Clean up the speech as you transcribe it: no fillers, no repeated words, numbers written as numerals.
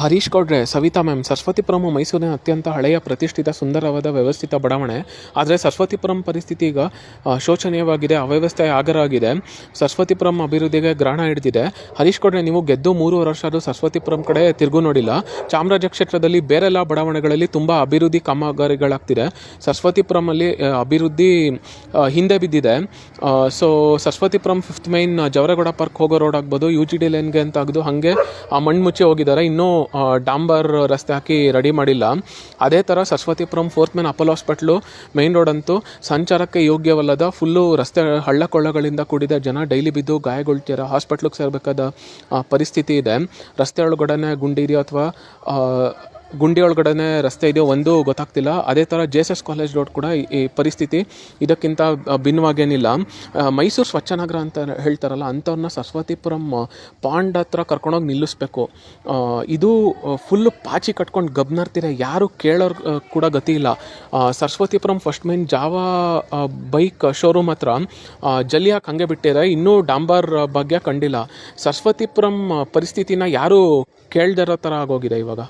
ಹರೀಶ್ ಗೌಡ್ರೆ, ಸವಿತಾ ಮ್ಯಾಮ್, ಸರಸ್ವತಿಪುರಂ ಮೈಸೂರಿನ ಅತ್ಯಂತ ಹಳೆಯ ಪ್ರತಿಷ್ಠಿತ ಸುಂದರವಾದ ವ್ಯವಸ್ಥಿತ ಬಡಾವಣೆ. ಆದರೆ ಸರಸ್ವತಿಪುರಂ ಪರಿಸ್ಥಿತಿ ಈಗ ಶೋಚನೀಯವಾಗಿದೆ, ಅವ್ಯವಸ್ಥೆ ಆಗರ ಆಗಿದೆ. ಸರಸ್ವತಿಪುರಂ ಅಭಿವೃದ್ಧಿಗೆ ಗ್ರಹಣ ಹಿಡಿದಿದೆ. ಹರೀಶ್ ಗೌಡ್ರೆ, ನೀವು ಗೆದ್ದು 3 ವರ್ಷ ಆದರೂ ಸರಸ್ವತಿಪುರಂ ಕಡೆ ತಿರುಗು ನೋಡಿಲ್ಲ. ಚಾಮರಾಜ ಕ್ಷೇತ್ರದಲ್ಲಿ ಬೇರೆಲ್ಲ ಬಡಾವಣೆಗಳಲ್ಲಿ ತುಂಬ ಅಭಿವೃದ್ಧಿ ಕಾಮಗಾರಿಗಳಾಗ್ತಿದೆ. ಸರಸ್ವತಿಪುರಮಲ್ಲಿ ಅಭಿವೃದ್ಧಿ ಹಿಂದೆ ಬಿದ್ದಿದೆ. So Saraswathipuram 5th main Javaregowda park ಹೋಗೋ ರೋಡ್ ಆಗ್ಬೋದು, UGD ಲೈನ್ಗೆ ಅಂತ ಆಗ್ದು ಹಾಗೆ ಮಣ್ಣು ಮುಚ್ಚಿ ಹೋಗಿದ್ದಾರೆ. ಇನ್ನೂ ಡಾಂಬರ್ ರಸ್ತೆ ಹಾಕಿ ರೆಡಿ ಮಾಡಿಲ್ಲ. ಅದೇ ಥರ Saraswathipuram 4th main Apollo hospital main road ಅಂತೂ ಸಂಚಾರಕ್ಕೆ ಯೋಗ್ಯವಲ್ಲದ ಫುಲ್ಲು ರಸ್ತೆ ಹಳ್ಳ ಕೊಳ್ಳಗಳಿಂದ ಕೂಡಿದ. ಜನ ಡೈಲಿ ಬಿದ್ದು ಗಾಯಗೊಳ್ತೀರ, ಹಾಸ್ಪಿಟ್ಲಿಗೆ ಸೇರಬೇಕಾದ ಪರಿಸ್ಥಿತಿ ಇದೆ. ರಸ್ತೆ ಒಳಗಡೆ ಗುಂಡಿ ಇದೆಯೋ ಅಥವಾ ಗುಂಡಿ ಒಳಗಡೆ ರಸ್ತೆ ಇದೆಯೋ ಒಂದು ಗೊತ್ತಾಗ್ತಿಲ್ಲ. ಅದೇ ಥರ JSS ಕಾಲೇಜ್ ರೋಡ್ ಕೂಡ ಈ ಪರಿಸ್ಥಿತಿ ಇದಕ್ಕಿಂತ ಭಿನ್ನವಾಗೇನಿಲ್ಲ. ಮೈಸೂರು ಸ್ವಚ್ಛ ನಗರ ಅಂತ ಹೇಳ್ತಾರಲ್ಲ, ಅಂಥವ್ರನ್ನ ಸರಸ್ವತಿಪುರಂ ಪಾಂಡ್ ಹತ್ರ ಕರ್ಕೊಂಡೋಗಿ ನಿಲ್ಲಿಸ್ಬೇಕು. ಇದು ಫುಲ್ಲು ಪಾಚಿ ಕಟ್ಕೊಂಡು ಗಬ್ನರ್ತೀರ, ಯಾರು ಕೇಳೋರು ಕೂಡ ಗತಿ ಇಲ್ಲ. ಸರಸ್ವತಿಪುರಂ 1st ಮೈನ್ ಜಾವ ಬೈಕ್ ಶೋರೂಮ್ ಹತ್ರ ಜಲ್ಲಿ ಹಾಕಿ ಹಂಗೆ ಬಿಟ್ಟಿದ್ದಾರೆ, ಇನ್ನೂ ಡಾಂಬರ್ ಭಾಗ್ಯ ಕಂಡಿಲ್ಲ. ಸರಸ್ವತಿಪುರಂ ಪರಿಸ್ಥಿತಿನ ಯಾರು ಕೇಳ್ದಿರೋ ಥರ ಆಗೋಗಿದೆ ಇವಾಗ.